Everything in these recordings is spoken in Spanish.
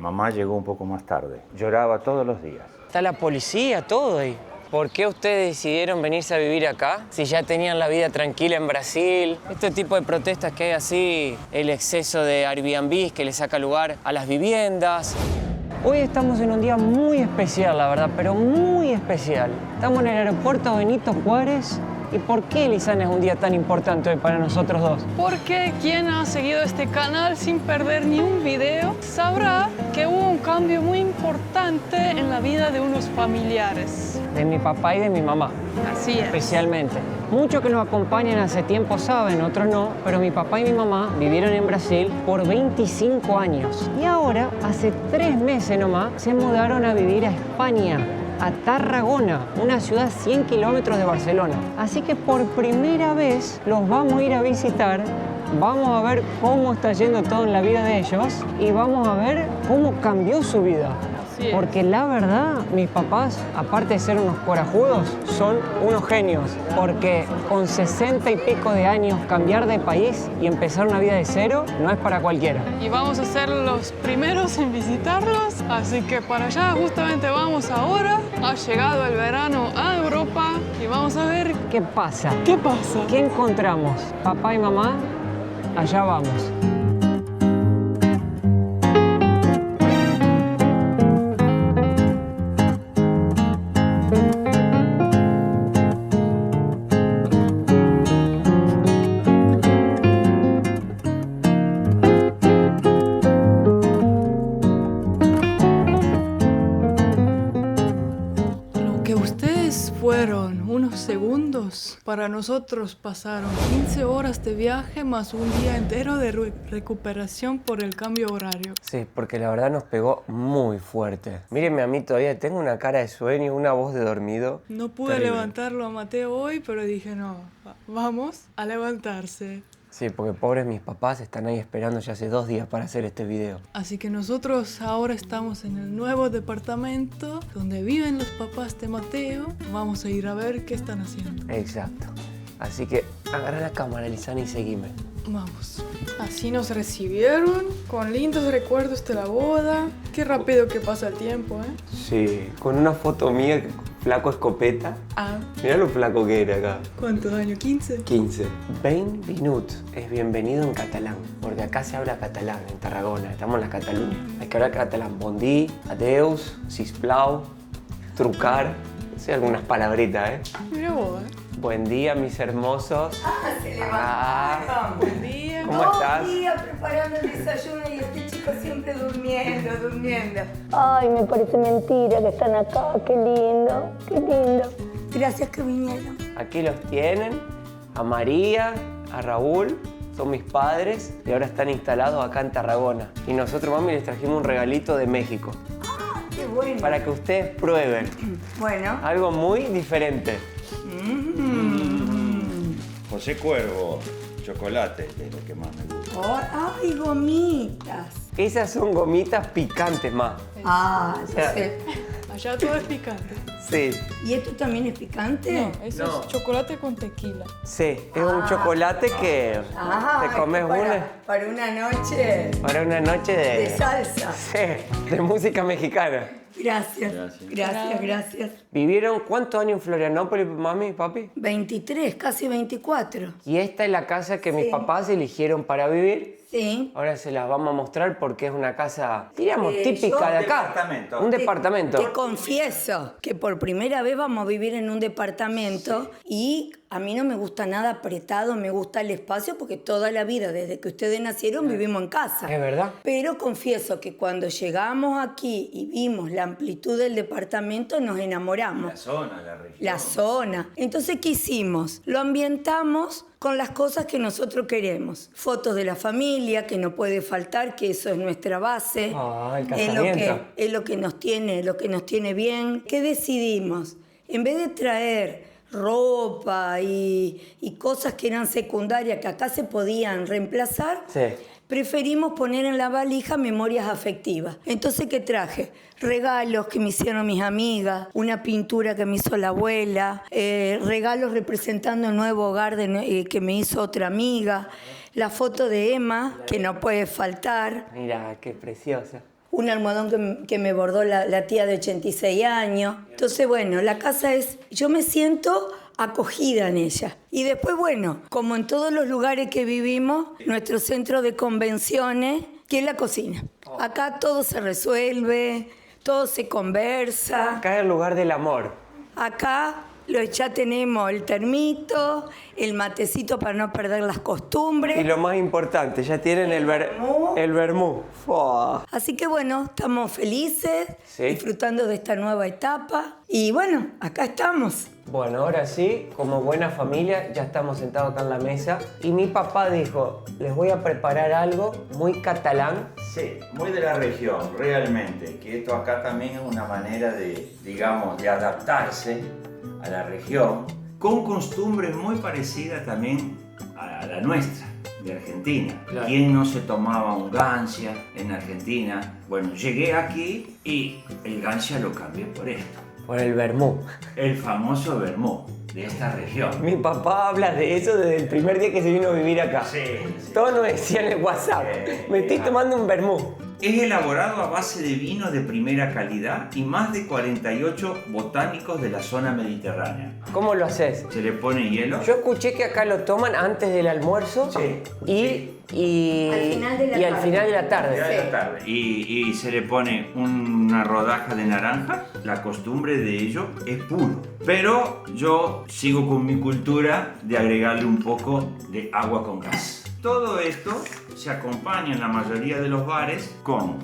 Mamá llegó un poco más tarde. Lloraba todos los días. Está la policía, todo ahí. ¿Por qué ustedes decidieron venirse a vivir acá? Si ya tenían la vida tranquila en Brasil. Este tipo de protestas que hay así, el exceso de Airbnb que le saca lugar a las viviendas. Hoy estamos en un día muy especial, la verdad, pero muy especial. Estamos en el aeropuerto Benito Juárez. ¿Y por qué, Lisana, es un día tan importante hoy para nosotros dos? Porque quien ha seguido este canal sin perder ni un video sabrá que hubo un cambio muy importante en la vida de unos familiares. De mi papá y de mi mamá. Así es. Especialmente. Muchos que nos acompañan hace tiempo saben, otros no, pero mi papá y mi mamá vivieron en Brasil por 25 años. Y ahora, hace 3 meses nomás, se mudaron a vivir a España, a Tarragona, una ciudad a 100 kilómetros de Barcelona. Así que por primera vez los vamos a ir a visitar, vamos a ver cómo está yendo todo en la vida de ellos y vamos a ver cómo cambió su vida. Porque la verdad, mis papás, aparte de ser unos corajudos, son unos genios. Porque con 60 y pico de años cambiar de país y empezar una vida de cero no es para cualquiera. Y vamos a ser los primeros en visitarlos, así que para allá justamente vamos ahora. Ha llegado el verano a Europa y vamos a ver ¿Qué pasa? qué pasa. ¿Qué encontramos? Papá y mamá, allá vamos. Fueron unos segundos. Para nosotros pasaron 15 horas de viaje más un día entero de recuperación por el cambio horario. Sí, porque la verdad nos pegó muy fuerte. Mírenme a mí todavía, tengo una cara de sueño, una voz de dormido. No pude levantarlo a Mateo hoy, pero dije no, vamos a levantarse. Sí, porque pobres mis papás están ahí esperando ya hace 2 días para hacer este video. Así que nosotros ahora estamos en el nuevo departamento donde viven los papás de Mateo. Vamos a ir a ver qué están haciendo. Exacto. Así que agarra la cámara, Lisana, y seguime. Vamos. Así nos recibieron, con lindos recuerdos de la boda. Qué rápido que pasa el tiempo, ¿eh? Sí, con una foto mía, flaco escopeta. Ah. Mirá lo flaco que era acá. ¿Cuántos años? ¿15? 15. Benvingut es bienvenido en catalán, porque acá se habla catalán, en Tarragona, estamos en la Cataluña. Hay que hablar catalán. Bon dia, adeus, sisplau, trucar, no sé, algunas palabritas, ¿eh? Mira vos, ¿eh? Buen día, mis hermosos. Se levantaron. Buen día. ¿Cómo estás? Todo el día preparando el desayuno y este chico siempre durmiendo. Ay, me parece mentira que están acá. Qué lindo, qué lindo. Gracias que vinieron. Aquí los tienen, a María, a Raúl, son mis padres y ahora están instalados acá en Tarragona. Y nosotros, mami, les trajimos un regalito de México Ah, qué bueno. para que ustedes prueben. Bueno. Algo muy diferente. José Cuervo, chocolate es lo que más me gusta. Oh, ay, gomitas. Esas son gomitas picantes, ma. Ah, sea, sí. Allá todo es picante. Sí, ¿Y esto también es picante? No, eso es chocolate con tequila. sí. Es un chocolate que te comes para una noche para una noche de salsa. Sí, de música mexicana. Gracias. ¿Vivieron cuántos años en Florianópolis, mami, papi? 23, casi 24. Y esta es la casa que mis papás eligieron para vivir. Sí. Ahora se las vamos a mostrar porque es una casa, diríamos, yo- típica de acá. Departamento. Un departamento. Te confieso que por primera vez vamos a vivir en un departamento y a mí no me gusta nada apretado, me gusta el espacio porque toda la vida, desde que ustedes nacieron, vivimos en casa. ¿Es verdad? Pero confieso que cuando llegamos aquí y vimos la amplitud del departamento, nos enamoramos. La zona, la región. La zona. Entonces, ¿qué hicimos? Lo ambientamos con las cosas que nosotros queremos. Fotos de la familia, que no puede faltar, que eso es nuestra base. Ah, el es lo casamiento. es lo que nos tiene bien. ¿Qué decidimos? En vez de traer ropa y cosas que eran secundarias, que acá se podían reemplazar, Sí. preferimos poner en la valija memorias afectivas. Entonces, ¿qué traje? Regalos que me hicieron mis amigas, una pintura que me hizo la abuela, regalos representando el nuevo hogar que me hizo otra amiga, la foto de Emma, que no puede faltar. Mira, qué preciosa. un almohadón que me bordó la tía de 86 años. Entonces, bueno, la casa yo me siento acogida en ella. Y después, bueno, como en todos los lugares que vivimos, nuestro centro de convenciones, que es la cocina. Acá todo se resuelve, todo se conversa. Acá es el lugar del amor. Acá ya tenemos el termito, el matecito para no perder las costumbres. Y lo más importante, ya tienen el vermú. Así que bueno, estamos felices, Sí. disfrutando de esta nueva etapa. Y bueno, acá estamos. Bueno, ahora sí, como buena familia, ya estamos sentados acá en la mesa. Y mi papá dijo, les voy a preparar algo muy catalán. Sí, muy de la región, realmente. Que esto acá también es una manera de, digamos, de adaptarse a la región, con costumbres muy parecidas también a la nuestra, de Argentina. Claro. ¿Quién no se tomaba un Gancia en Argentina? Bueno, llegué aquí y el Gancia lo cambié por esto. Por el vermú. El famoso vermú de esta región. Mi papá habla de eso desde el primer día que se vino a vivir acá. Sí, sí. Todo nos decía en el WhatsApp. Me estoy tomando un vermú. Es elaborado a base de vino de primera calidad y más de 48 botánicos de la zona mediterránea. ¿Cómo lo haces? Se le pone hielo. Yo escuché que acá lo toman antes del almuerzo Sí. y Al final de la al tarde. final de la tarde. Ya de la tarde. Y se le pone una rodaja de naranja. La costumbre de ello es puro. Pero yo sigo con mi cultura de agregarle un poco de agua con gas. Todo esto se acompaña en la mayoría de los bares con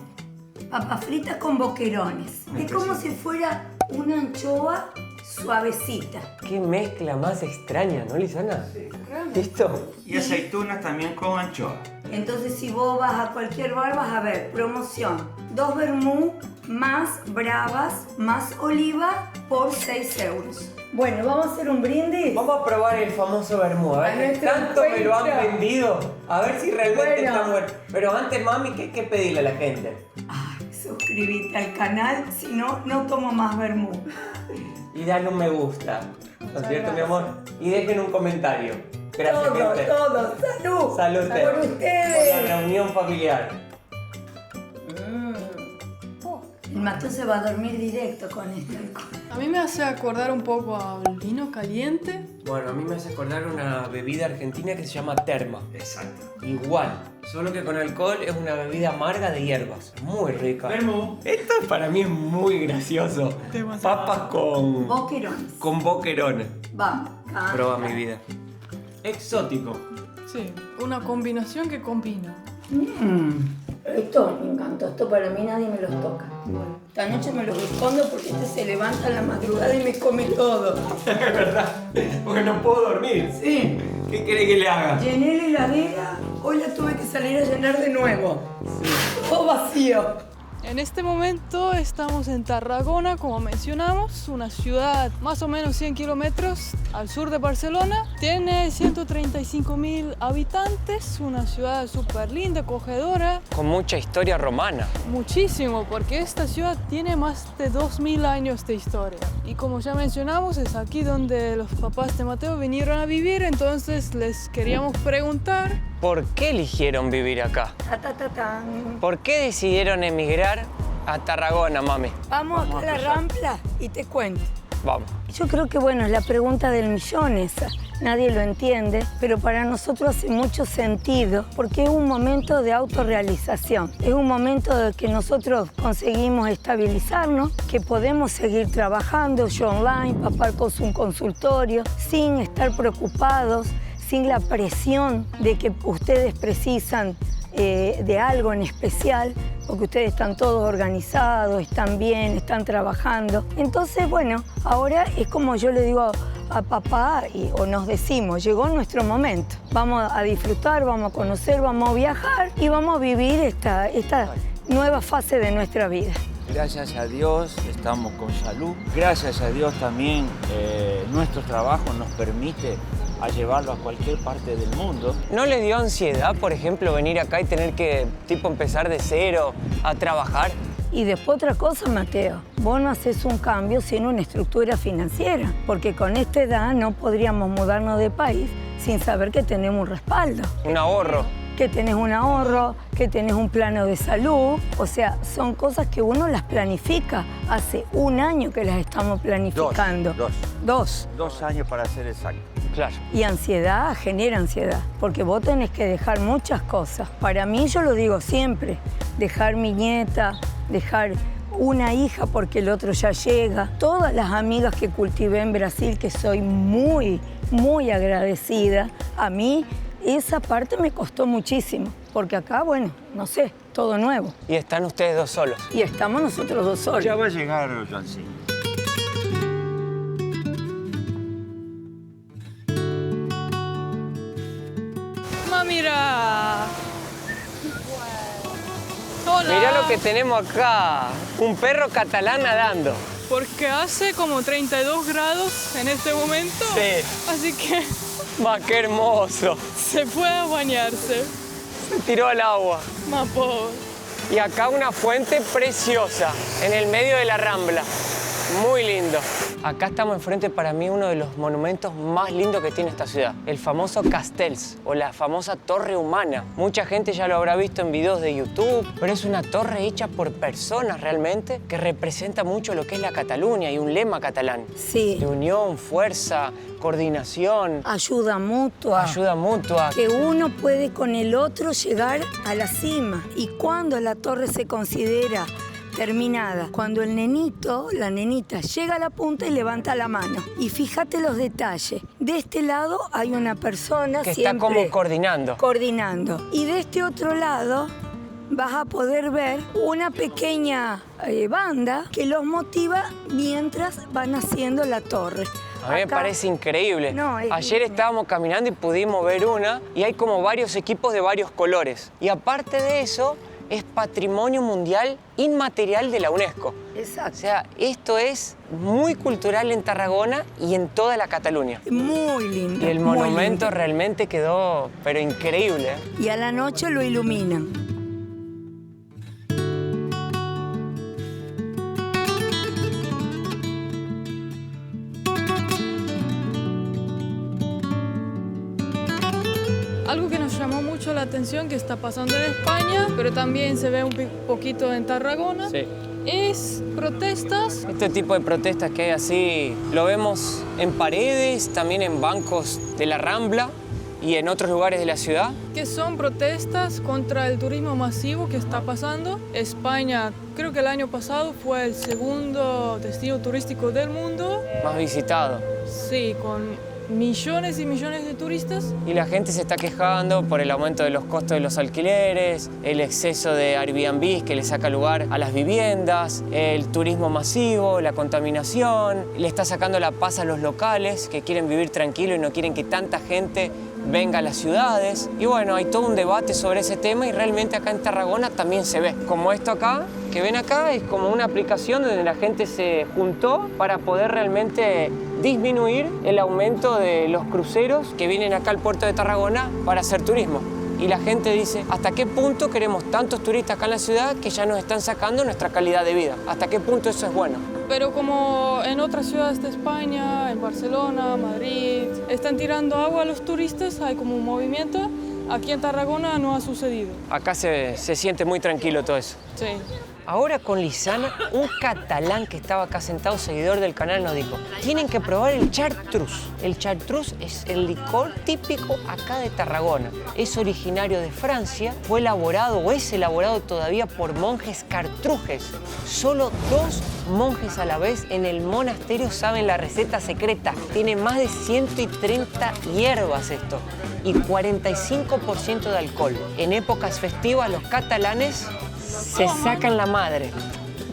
Papas fritas con boquerones. Es como si fuera una anchoa suavecita. Qué mezcla más extraña, ¿no, Lisana? Sí. ¿Listo? y aceitunas también con anchoa. Entonces, si vos vas a cualquier bar, vas a ver promoción. 2 vermú más bravas más oliva por 6 euros. Bueno, vamos a hacer un brindis. Vamos a probar el famoso vermú. A A ver, nuestro tanto me lo han encuentro. vendido. A ver si realmente Bueno. está bueno. Pero antes, mami, ¿qué hay que pedirle a la gente? Ay, suscríbete al canal, si no, no tomo más vermú. Y dale un me gusta. ¿No es cierto, mi amor? Y dejen un comentario. Gracias, gente. Todo. Salud. Salud. Por ustedes. Por la reunión familiar. El matón se va a dormir directo con este alcohol. A mí me hace acordar un poco al vino caliente. Bueno, a mí me hace acordar una bebida argentina que se llama terma. Exacto. Igual, solo que con alcohol es una bebida amarga de hierbas. Muy rica. Vermú. Esto para mí es muy gracioso. Papas con boquerones. Vamos. Proba mi vida. Exótico. Sí, una combinación que combina. Esto me encantó, esto para mí nadie me los toca. Bueno, esta noche me los escondo porque este se levanta a la madrugada y me come todo. Es verdad, porque no puedo dormir. Sí, ¿Qué quiere que le haga? llené la heladera, hoy la tuve que salir a llenar de nuevo. Todo vacío. En este momento estamos en Tarragona, como mencionamos, una ciudad más o menos 100 kilómetros al sur de Barcelona. Tiene 135.000 habitantes, una ciudad súper linda, acogedora. Con mucha historia romana. Muchísimo, porque esta ciudad tiene más de 2000 años de historia. Y como ya mencionamos, es aquí donde los papás de Mateo vinieron a vivir, entonces les queríamos preguntar. ¿Por qué eligieron vivir acá? Tan. ¿Por qué decidieron emigrar a Tarragona, mami? Vamos acá a la Rampla y te cuento. Vamos. Yo creo que, bueno, es la pregunta del millón esa. Nadie lo entiende, pero para nosotros hace mucho sentido porque es un momento de autorrealización. Es un momento de que nosotros conseguimos estabilizarnos, que podemos seguir trabajando, yo online, papá con un consultorio, sin estar preocupados, sin la presión de que ustedes precisan de algo en especial, porque ustedes están todos organizados, están bien, están trabajando. Entonces, bueno, ahora es como yo le digo a papá, o nos decimos, llegó nuestro momento. Vamos a disfrutar, vamos a conocer, vamos a viajar y vamos a vivir esta nueva fase de nuestra vida. Gracias a Dios estamos con salud. Gracias a Dios también nuestro trabajo nos permite a llevarlo a cualquier parte del mundo. ¿No le dio ansiedad, por ejemplo, venir acá y tener que, empezar de cero a trabajar? Y después otra cosa, Mateo, vos no haces un cambio sin una estructura financiera, porque con esta edad no podríamos mudarnos de país sin saber que tenemos un respaldo. Un ahorro. que tenés un ahorro, que tenés un plano de salud. O sea, son cosas que uno las planifica. Hace 1 año que las estamos planificando. Dos. 2 años para ser exacto. Claro. Y ansiedad genera ansiedad, porque vos tenés que dejar muchas cosas. Para mí, yo lo digo siempre, dejar mi nieta, dejar una hija porque el otro ya llega. Todas las amigas que cultivé en Brasil, que soy muy, muy agradecida, a mí esa parte me costó muchísimo, porque acá, bueno, no sé, todo nuevo. Y están ustedes 2 solos. Y estamos nosotros 2 solos. Ya va a llegar, Joancín. Mira. Hola. Mirá lo que tenemos acá. Un perro catalán nadando. Porque hace como 32 grados en este momento. Sí. Así que ¡Ma, qué hermoso! se puede bañarse. Se tiró al agua. Mapo. Y acá una fuente preciosa, en el medio de la Rambla. Muy lindo. Acá estamos enfrente, para mí, uno de los monumentos más lindos que tiene esta ciudad. El famoso Castells, o la famosa Torre Humana. Mucha gente ya lo habrá visto en videos de YouTube, pero es una torre hecha por personas realmente, que representa mucho lo que es la Cataluña y un lema catalán. Sí. De unión, fuerza, coordinación, Ayuda mutua. ayuda mutua. Que uno puede con el otro llegar a la cima. Y cuando la torre se considera terminada, cuando el nenito, la nenita, llega a la punta y levanta la mano. Y fíjate los detalles. De este lado hay una persona Que está siempre como coordinando. coordinando. Y de este otro lado vas a poder ver una pequeña banda que los motiva mientras van haciendo la torre. A mí me Acá- parece increíble. No, es Ayer lindo. estábamos caminando y pudimos ver una y hay como varios equipos de varios colores. Y aparte de eso, es patrimonio mundial inmaterial de la UNESCO. O Exacto. sea, esto es muy cultural en Tarragona y en toda la Cataluña. Muy lindo. Y el muy monumento lindo. realmente quedó, pero increíble. Y a la noche lo iluminan. Algo que nos llamó mucho la atención que está pasando en España, pero también se ve un poquito en Tarragona, Sí. es protestas. Este tipo de protestas que hay así, lo vemos en paredes, también en bancos de la Rambla y en otros lugares de la ciudad. Que son protestas contra el turismo masivo que está pasando. España, creo que el año pasado fue el segundo destino turístico del mundo. Más visitado. Sí, con millones y millones de turistas. Y la gente se está quejando por el aumento de los costos de los alquileres, el exceso de Airbnb que le saca lugar a las viviendas, el turismo masivo, la contaminación, le está sacando la paz a los locales que quieren vivir tranquilo y no quieren que tanta gente venga a las ciudades. Y bueno, hay todo un debate sobre ese tema y realmente acá en Tarragona también se ve. Como esto acá, que ven acá, es como una aplicación donde la gente se juntó para poder realmente disminuir el aumento de los cruceros que vienen acá al puerto de Tarragona para hacer turismo. Y la gente dice, ¿hasta qué punto queremos tantos turistas acá en la ciudad que ya nos están sacando nuestra calidad de vida? ¿Hasta qué punto eso es bueno? Pero como en otras ciudades de España, en Barcelona, Madrid, están tirando agua a los turistas, hay como un movimiento. Aquí en Tarragona no ha sucedido. Acá se siente muy tranquilo todo eso. Sí. Ahora con Lisana, un catalán que estaba acá sentado, seguidor del canal, nos dijo, tienen que probar el chartreuse. El chartreuse es el licor típico acá de Tarragona. Es originario de Francia, fue elaborado o es elaborado todavía por monjes cartrujes. Solo 2 monjes a la vez en el monasterio saben la receta secreta. Tiene más de 130 hierbas esto y 45% de alcohol. En épocas festivas los catalanes se sacan la madre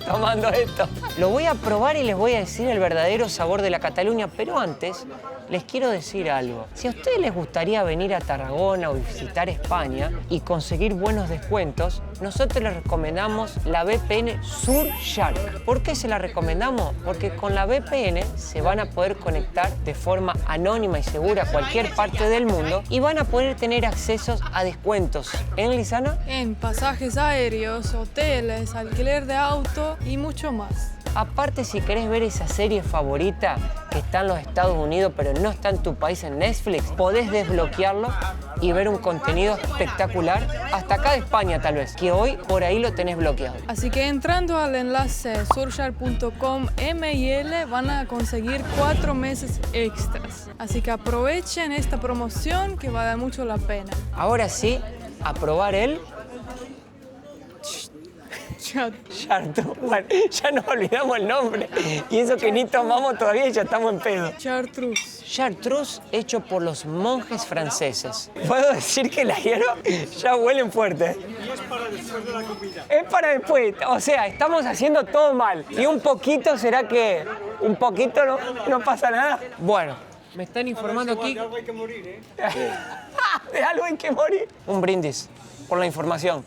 tomando esto. Lo voy a probar y les voy a decir el verdadero sabor de la Cataluña, pero antes les quiero decir algo. Si a ustedes les gustaría venir a Tarragona o visitar España y conseguir buenos descuentos, nosotros les recomendamos la VPN Surfshark. ¿Por qué se la recomendamos? Porque con la VPN se van a poder conectar de forma anónima y segura a cualquier parte del mundo y van a poder tener accesos a descuentos. ¿En Lisana? En pasajes aéreos, hoteles, alquiler de auto y mucho más. Aparte, si querés ver esa serie favorita que está en los Estados Unidos pero no está en tu país en Netflix, podés desbloquearlo y ver un contenido espectacular, hasta acá de España tal vez, que hoy por ahí lo tenés bloqueado. Así que entrando al enlace surfshark.com/mil van a conseguir 4 meses extras. Así que aprovechen esta promoción que va a dar mucho la pena. Ahora sí, a probar el Chartreuse. Bueno, ya nos olvidamos el nombre. Y eso que ni tomamos todavía y ya estamos en pedo. Chartreuse. Chartreuse hecho por los monjes franceses. Puedo decir que las hierbas ya huelen fuerte. Y es para después de la comida. Es para después. O sea, estamos haciendo todo mal. Y un poquito, ¿será que un poquito no pasa nada? Bueno, me están informando aquí. De algo hay que morir, ¿eh? De algo hay que morir. Un brindis por la información.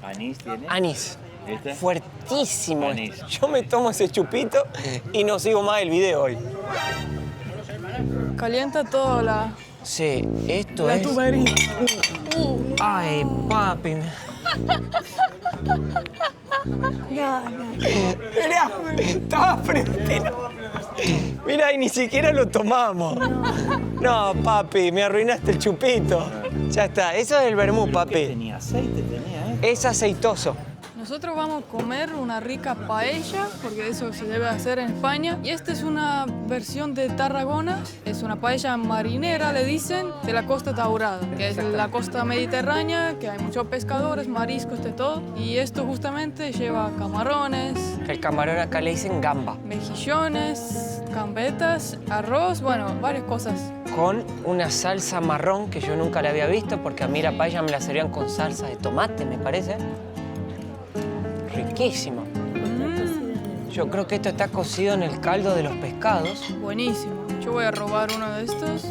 ¿Anís tiene? Anís. ¿Viste? Fuertísimo. Anís. Yo me tomo ese chupito y no sigo más el video hoy. Calienta toda la Sí, esto es... tubería. Ay, papi. Mirá, estaba frentino. Mirá, y ni siquiera lo tomamos. No, papi, me arruinaste el chupito. Ya está, eso es el vermú, papi. Tenía aceite, tenía, ¿eh? Es aceitoso. Nosotros vamos a comer una rica paella, porque eso se debe hacer en España. Y esta es una versión de Tarragona. Es una paella marinera, le dicen, de la Costa Daurada, que es la costa mediterránea, que hay muchos pescadores, mariscos, de todo. Y esto justamente lleva camarones, El camarón acá le dicen gamba, mejillones, gambetas, arroz, bueno, varias cosas. con una salsa marrón que yo nunca la había visto, porque a mí la paella me la servían con salsa de tomate, me parece. Riquísimo. Yo creo que esto está cocido en el caldo de los pescados. Buenísimo. Yo voy a robar uno de estos.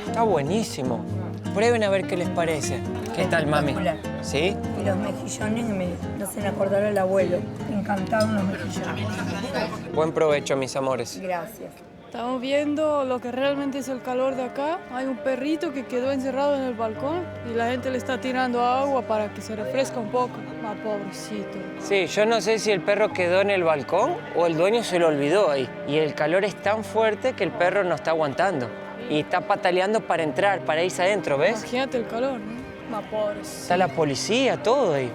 Está buenísimo. Prueben a ver qué les parece. ¿Qué tal, mami? Espectacular. ¿Sí? Y los mejillones me hacen acordar al abuelo. Me encantaban los mejillones. Buen provecho, mis amores. Gracias. Estamos viendo lo que realmente es el calor de acá. Hay un perrito que quedó encerrado en el balcón y la gente le está tirando agua para que se refresque un poco. Ah, pobrecito. Sí, yo no sé si el perro quedó en el balcón o el dueño se lo olvidó ahí. Y el calor es tan fuerte que el perro no está aguantando. Y está pataleando para entrar, para irse adentro, ¿ves? Imagínate el calor, ¿no? Ah, pobrecito. Está la policía, todo ahí.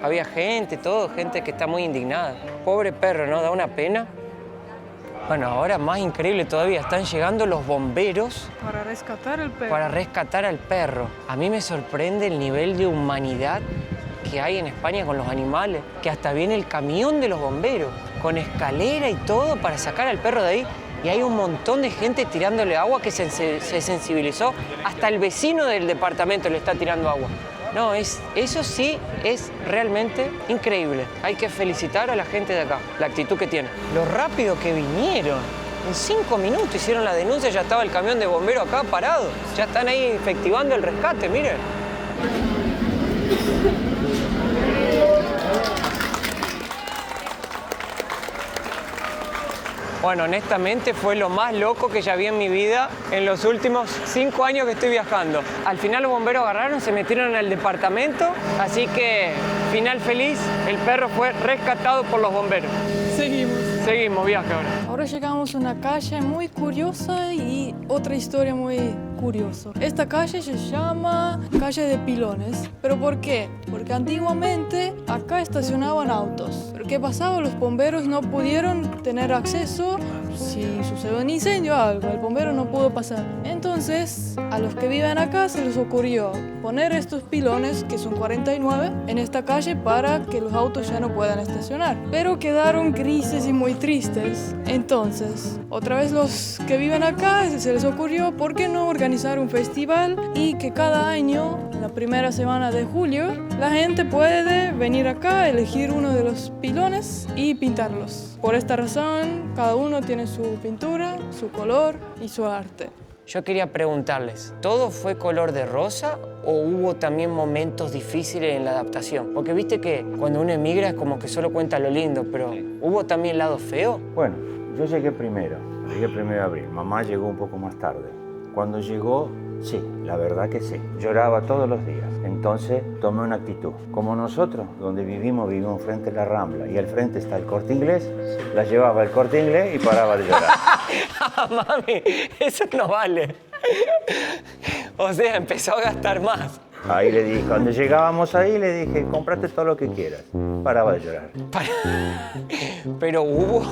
Había gente, todo, gente que está muy indignada. Pobre perro, ¿no? Da una pena. Bueno, ahora más increíble todavía, están llegando los bomberos Para rescatar el perro. para rescatar al perro. A mí me sorprende el nivel de humanidad que hay en España con los animales, que hasta viene el camión de los bomberos, con escalera y todo para sacar al perro de ahí. Y hay un montón de gente tirándole agua que se sensibilizó. Hasta el vecino del departamento le está tirando agua. No, eso sí es realmente increíble. Hay que felicitar a la gente de acá, la actitud que tiene. Lo rápido que vinieron. En 5 minutos hicieron la denuncia, ya estaba el camión de bomberos acá parado. Ya están ahí efectivando el rescate, miren. Bueno, honestamente fue lo más loco que ya vi en mi vida en los últimos 5 años que estoy viajando. Al final los bomberos agarraron, se metieron en el departamento, así que final feliz, el perro fue rescatado por los bomberos. Seguimos viaje ahora. Ahora llegamos a una calle muy curiosa y otra historia muy curiosa. Esta calle se llama Calle de Pilones. ¿Pero por qué? Porque antiguamente acá estacionaban autos. ¿Pero qué pasaba? Los bomberos no pudieron tener acceso. Si sucedió un incendio o algo, el bombero no pudo pasar. Entonces, a los que viven acá se les ocurrió poner estos pilones, que son 49, en esta calle para que los autos ya no puedan estacionar. Pero quedaron grises y muy tristes. Entonces, otra vez los que viven acá se les ocurrió, ¿por qué no organizar un festival y que cada año, la primera semana de julio, la gente puede venir acá, elegir uno de los pilones y pintarlos? Por esta razón, cada uno tiene su pintura, su color y su arte. Yo quería preguntarles, ¿todo fue color de rosa o hubo también momentos difíciles en la adaptación? Porque viste que cuando uno emigra es como que solo cuenta lo lindo, pero ¿hubo también lado feo? Bueno, yo llegué primero de abril. Mamá llegó un poco más tarde. Cuando llegó, sí, la verdad que sí. Lloraba todos los días. Entonces tomé una actitud. Como nosotros, donde vivimos frente a la Rambla y al frente está el Corte Inglés, la llevaba al Corte Inglés y paraba de llorar. Mami, eso no vale. O sea, empezó a gastar más. Ahí le dije, cuando llegábamos ahí, le dije, cómprate todo lo que quieras. Paraba de llorar. Pero hubo...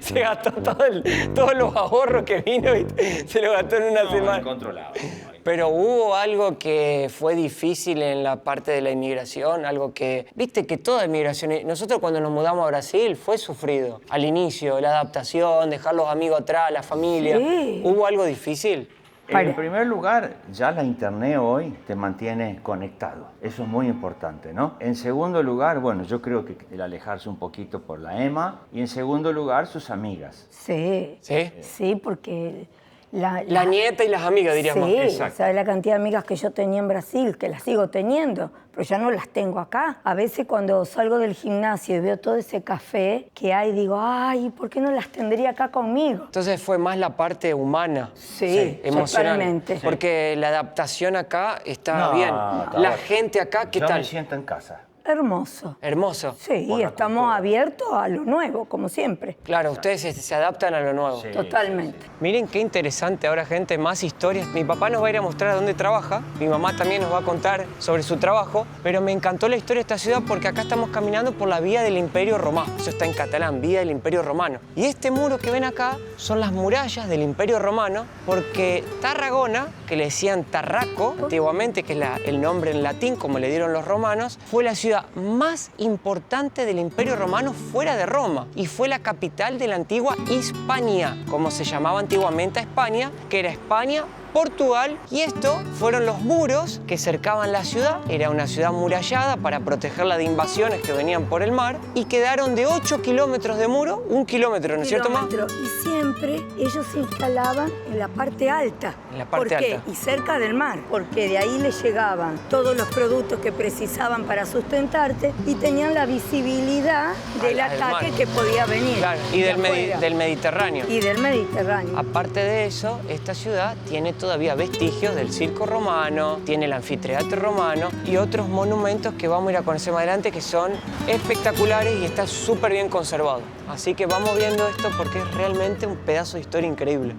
se gastó todos los ahorros que vino y se lo gastó en una semana. Incontrolable. Pero hubo algo que fue difícil en la parte de la inmigración, algo que... Viste que toda inmigración... Nosotros cuando nos mudamos a Brasil fue sufrido. Al inicio, la adaptación, dejar los amigos atrás, la familia. Sí. ¿Hubo algo difícil? En primer lugar, ya la internet hoy te mantiene conectado. Eso es muy importante, ¿no? En segundo lugar, bueno, yo creo que el alejarse un poquito por la EMA. Y en segundo lugar, sus amigas. Sí. ¿Sí? Sí, porque... La nieta y las amigas, diríamos. Sí, Exacto. ¿sabes la cantidad de amigas que yo tenía en Brasil? Que las sigo teniendo, pero ya no las tengo acá. A veces cuando salgo del gimnasio y veo todo ese café que hay, digo, ay, ¿por qué no las tendría acá conmigo? Entonces fue más la parte humana. Sí, emocional. totalmente. Porque la adaptación acá está No, bien. está La bueno. gente acá, ¿qué Yo tal? me siento en casa. Hermoso. Hermoso. Sí, Por la estamos cultura. abiertos a lo nuevo, como siempre. Claro, ustedes se adaptan a lo nuevo. Sí. Totalmente. Miren qué interesante ahora, gente, más historias. Mi papá nos va a ir a mostrar dónde trabaja, mi mamá también nos va a contar sobre su trabajo, pero me encantó la historia de esta ciudad porque acá estamos caminando por la vía del Imperio Romano. Eso está en catalán, vía del Imperio Romano. Y este muro que ven acá son las murallas del Imperio Romano porque Tarragona, que le decían Tarraco antiguamente, que es el nombre en latín como le dieron los romanos, fue la ciudad más importante del Imperio Romano fuera de Roma y fue la capital de la antigua Hispania, como se llamaba antiguamente a España, que era España, Portugal, y esto fueron los muros que cercaban la ciudad. Era una ciudad murallada para protegerla de invasiones que venían por el mar y quedaron de 8 kilómetros de muro, 1 kilómetro, ¿no es cierto, Ma? Y siempre ellos se instalaban en la parte alta. En la parte ¿Por qué? alta. Y cerca del mar, porque de ahí les llegaban todos los productos que precisaban para sustentarte y tenían la visibilidad del Del ataque mar. que podía venir. Claro, y de del afuera. Mediterráneo. Y del Mediterráneo. Aparte de eso, esta ciudad tiene todavía vestigios del circo romano, tiene el anfiteatro romano y otros monumentos que vamos a ir a conocer más adelante que son espectaculares y está súper bien conservado. Así que vamos viendo esto porque es realmente un pedazo de historia increíble.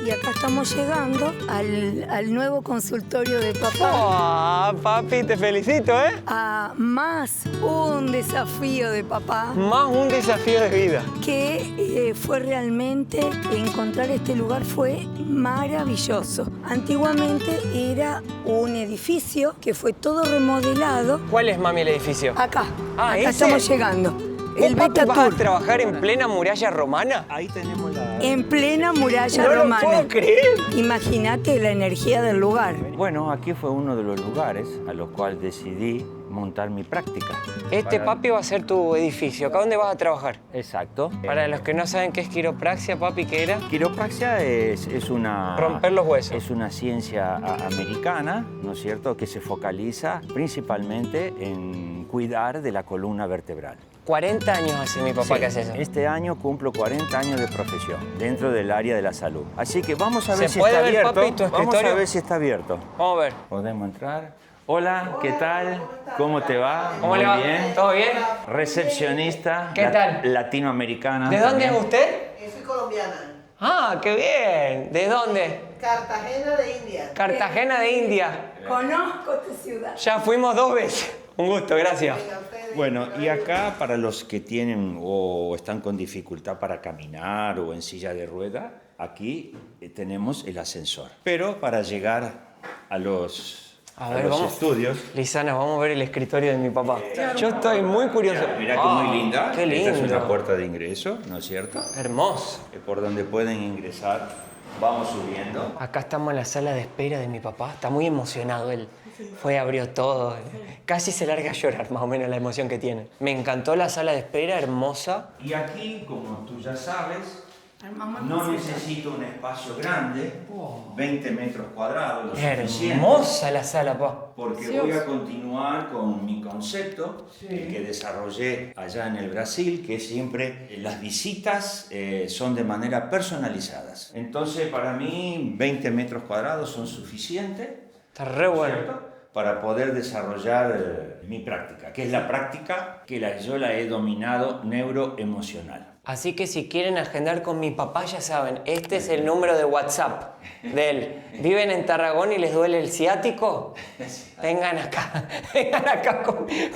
Y acá estamos llegando al nuevo consultorio de papá. ¡Ah, papi, te felicito, ¿eh? A más un desafío de papá. Más un desafío de vida. Que fue realmente, encontrar este lugar fue maravilloso. Antiguamente era un edificio que fue todo remodelado. ¿Cuál es, mami, el edificio? Acá, Ah, acá ¿ese? estamos llegando. El ¿Vos, papi, Beta vas a Tour, trabajar en plena muralla romana? Ahí tenemos la... en plena muralla No lo romana. puedo creer. Imagínate la energía del lugar. Bueno, aquí fue uno de los lugares a los cuales decidí montar mi práctica. Este, papi, va a ser tu edificio. ¿Acá dónde vas a trabajar? Exacto. Para los que no saben qué es quiropraxia, papi, ¿qué era? Quiropraxia es una... Romper los huesos. Es una ciencia americana, ¿no es cierto?, que se focaliza principalmente en cuidar de la columna vertebral. 40 años hace mi papá Sí, que hace eso. Este año cumplo 40 años de profesión dentro del área de la salud. Así que vamos a ver ¿Se si puede está ver, abierto. papi, tu Vamos a escritorio? ver si está abierto. Vamos a ver. Podemos entrar. Hola, ¿qué tal? ¿Cómo te va? ¿Cómo Muy le va? bien. ¿Todo bien? Recepcionista. ¿Qué tal? Latinoamericana. ¿De dónde también. es usted? Soy colombiana. Ah, qué bien. ¿De dónde? Cartagena de India. Cartagena de India. Conozco tu ciudad. Ya fuimos 2 veces. Un gusto, gracias. Bueno, y acá para los que tienen o están con dificultad para caminar o en silla de rueda, aquí tenemos el ascensor. Pero para llegar a los estudios... Lisana, vamos a ver el escritorio de mi papá. Yo estoy muy curioso. Mira que muy linda. Qué lindo. Esta es una puerta de ingreso, ¿no es cierto? Hermoso. Por donde pueden ingresar. Vamos subiendo. Acá estamos en la sala de espera de mi papá. Está muy emocionado él. Fue, abrió todo. Casi se larga a llorar, más o menos, la emoción que tiene. Me encantó la sala de espera, hermosa. Y aquí, como tú ya sabes, no necesito un espacio grande, 20 metros cuadrados, lo suficiente, Hermosa la sala, papá. porque voy a continuar con mi concepto que desarrollé allá en el Brasil, que siempre las visitas son de manera personalizadas. Entonces, para mí, 20 metros cuadrados son suficientes. Está re bueno. ¿Cierto? para poder desarrollar mi práctica, que es la práctica que yo la he dominado neuroemocional. Así que si quieren agendar con mi papá, ya saben, este es el número de WhatsApp de él. ¿Viven en Tarragona y les duele el ciático? Vengan acá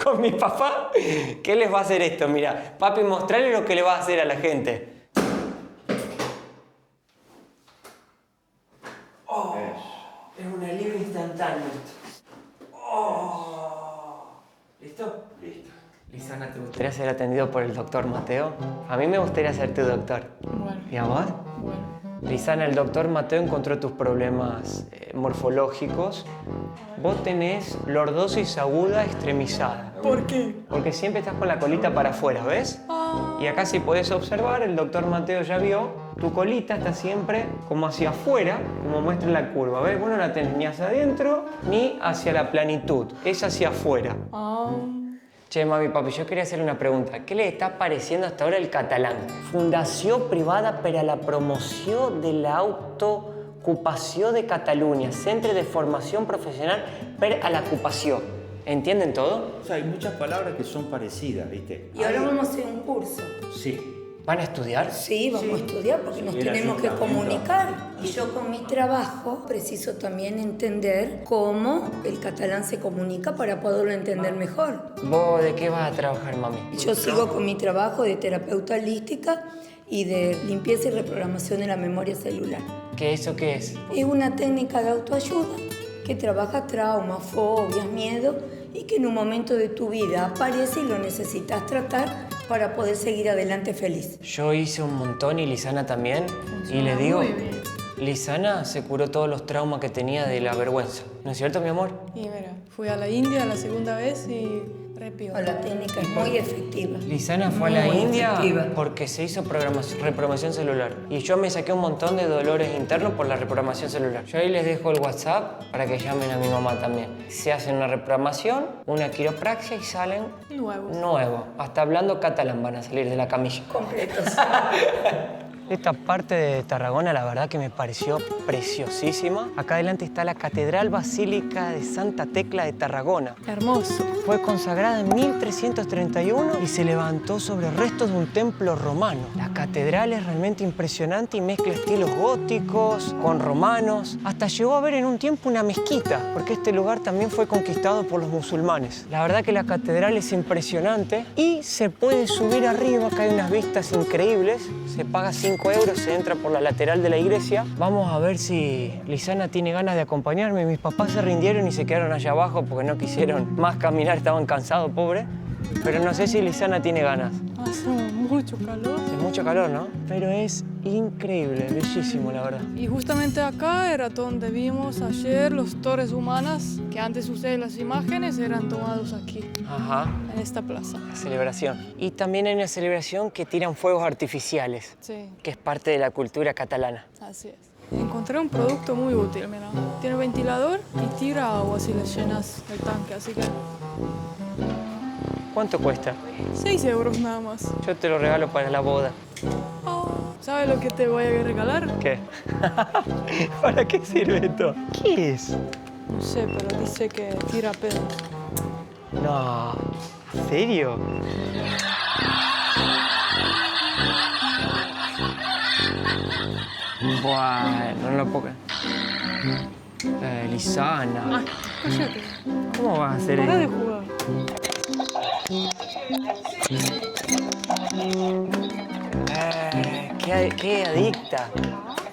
con mi papá, que les va a hacer esto. Mira, papi, mostrarle lo que le va a hacer a la gente. Oh, es un alivio instantáneo. Oh. ¿Listo? Listo. Lisana, ¿te gustaría ser atendido por el doctor Mateo? A mí me gustaría ser tu doctor. Bueno. ¿Y a vos? Bueno. Lisana, el doctor Mateo encontró tus problemas morfológicos. Vos tenés lordosis aguda extremizada. ¿Por qué? Porque siempre estás con la colita para afuera, ¿ves? Y acá si podés observar, el doctor Mateo ya vio, tu colita está siempre como hacia afuera, como muestra la curva, ¿ves? Vos no la tenés ni hacia adentro ni hacia la planitud, es hacia afuera. Che, mami, papi, yo quería hacerle una pregunta. ¿Qué le está pareciendo hasta ahora el catalán? Fundació privada per a la promoció de la autoocupació de Catalunya, Centre de Formación Profesional per a la ocupació. ¿Entienden todo? O sea, hay muchas palabras que son parecidas, ¿viste? Y ahora vamos a hacer un curso. Sí. ¿Van a estudiar? Sí, vamos a estudiar porque nos tenemos que comunicar. Y yo con mi trabajo preciso también entender cómo el catalán se comunica para poderlo entender mejor. ¿Vos de qué vas a trabajar, mami? Yo sigo con mi trabajo de terapeuta holística y de limpieza y reprogramación de la memoria celular. ¿Qué eso qué es? Es una técnica de autoayuda que trabaja traumas, fobias, miedo y que en un momento de tu vida aparece y lo necesitas tratar para poder seguir adelante feliz. Yo hice un montón y Lisana también. Y le digo, Lisana se curó todos los traumas que tenía de la vergüenza. ¿No es cierto, mi amor? Y mira, fui a la India la segunda vez y repio. La técnica es muy efectiva. Lisana fue a la Muy India efectiva. porque se hizo reprogramación celular. Y yo me saqué un montón de dolores internos por la reprogramación celular. Yo ahí les dejo el WhatsApp para que llamen a mi mamá también. Se hacen una reprogramación, una quiropraxia y salen nuevos. Hasta hablando catalán van a salir de la camilla. Completos. Esta parte de Tarragona, la verdad que me pareció preciosísima. Acá adelante está la Catedral Basílica de Santa Tecla de Tarragona. Hermoso. Fue consagrada en 1331 y se levantó sobre restos de un templo romano. La catedral es realmente impresionante y mezcla estilos góticos con romanos. Hasta llegó a haber en un tiempo una mezquita, porque este lugar también fue conquistado por los musulmanes. La verdad que la catedral es impresionante y se puede subir arriba, acá hay unas vistas increíbles. Se paga 5 euros, se entra por la lateral de la iglesia. Vamos a ver si Lisana tiene ganas de acompañarme. Mis papás se rindieron y se quedaron allá abajo porque no quisieron más caminar, estaban cansados, pobre. Pero no sé si Lisana tiene ganas. Hace mucho calor. Hace mucho calor, ¿no? Pero es increíble, bellísimo, la verdad. Y justamente acá era donde vimos ayer los torres humanas, que antes ustedes las imágenes eran tomados aquí, Ajá, en esta plaza. la celebración. Y también hay una celebración que tiran fuegos artificiales, Sí, que es parte de la cultura catalana. así es. Encontré un producto muy útil, mira. Tiene ventilador y tira agua si le llenas el tanque, así que ¿Cuánto cuesta? 6 euros nada más. Yo te lo regalo para la boda. ¿Sabes lo que te voy a regalar? ¿Qué? ¿Para qué sirve esto? ¿Qué es? No sé, pero dice que tira pedo. No, ¿en serio? Bueno, no lo puedo creer. Lisana, Cállate. ¿cómo vas a hacer Para de eso? jugar. Qué adicta.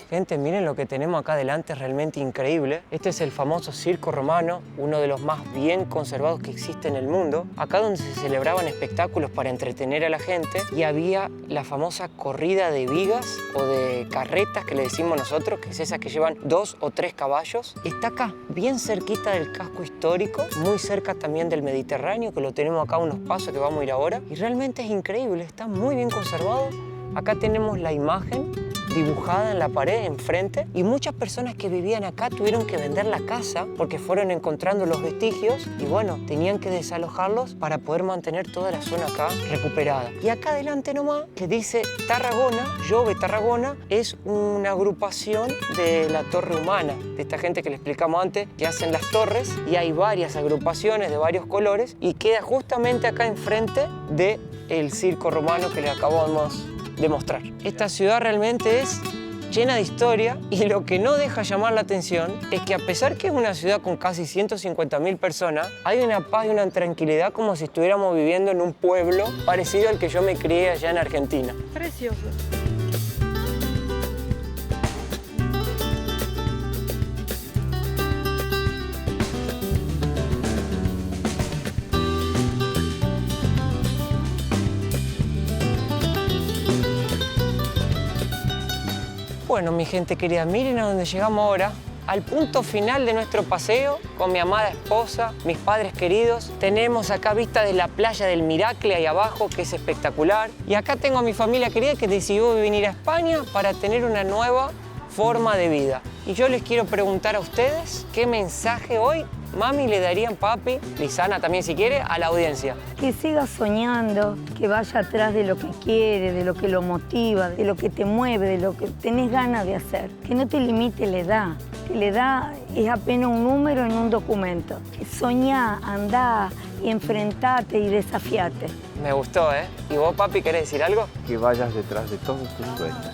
Gente, miren lo que tenemos acá adelante, es realmente increíble. Este es el famoso circo romano, uno de los más bien conservados que existe en el mundo. Acá donde se celebraban espectáculos para entretener a la gente y había la famosa corrida de vigas o de carretas que le decimos nosotros, que es esa que llevan 2 o 3 caballos. Está acá, bien cerquita del casco histórico, muy cerca también del Mediterráneo, que lo tenemos acá a unos pasos que vamos a ir ahora. Y realmente es increíble, está muy bien conservado. Acá tenemos la imagen dibujada en la pared enfrente y muchas personas que vivían acá tuvieron que vender la casa porque fueron encontrando los vestigios y bueno, tenían que desalojarlos para poder mantener toda la zona acá recuperada. Y acá adelante nomás, que dice Tarragona, Jove Tarragona, es una agrupación de la Torre Humana, de esta gente que le explicamos antes, que hacen las torres, y hay varias agrupaciones de varios colores y queda justamente acá enfrente del circo romano que les acabamos de mostrar. Esta ciudad realmente es llena de historia y lo que no deja llamar la atención es que a pesar que es una ciudad con casi 150.000 personas, hay una paz y una tranquilidad como si estuviéramos viviendo en un pueblo parecido al que yo me crié allá en Argentina. Precioso. Bueno, mi gente querida, miren a dónde llegamos ahora, al punto final de nuestro paseo con mi amada esposa, mis padres queridos. Tenemos acá vista de la playa del Miracle ahí abajo, que es espectacular. Y acá tengo a mi familia querida que decidió venir a España para tener una nueva forma de vida. Y yo les quiero preguntar a ustedes qué mensaje hoy mami le darían, papi, Lisana también si quiere, a la audiencia. Que siga soñando, que vaya atrás de lo que quiere, de lo que lo motiva, de lo que te mueve, de lo que tenés ganas de hacer. Que no te limite la edad, que la edad es apenas un número en un documento. Soñá, andá y enfrentate y desafiate. Me gustó, ¿eh? ¿Y vos, papi, querés decir algo? Que vayas detrás de todos tus sueños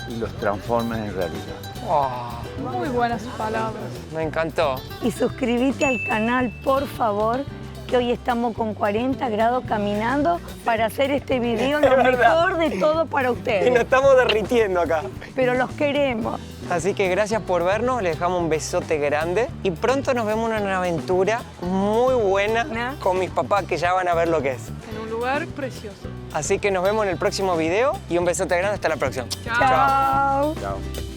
y los transformes en realidad. Oh, Muy buenas palabras. me encantó. Y suscríbete al canal, por favor, que hoy estamos con 40 grados caminando para hacer este video lo mejor de todo para Y nos ustedes. estamos derritiendo acá. Pero los queremos. Así que gracias por vernos, les dejamos un besote grande y pronto nos vemos en una aventura muy buena con mis papás que ya van a ver lo que es. En un lugar precioso. Así que nos vemos en el próximo video y un besote grande, hasta la próxima. Chao. Chao. Chao.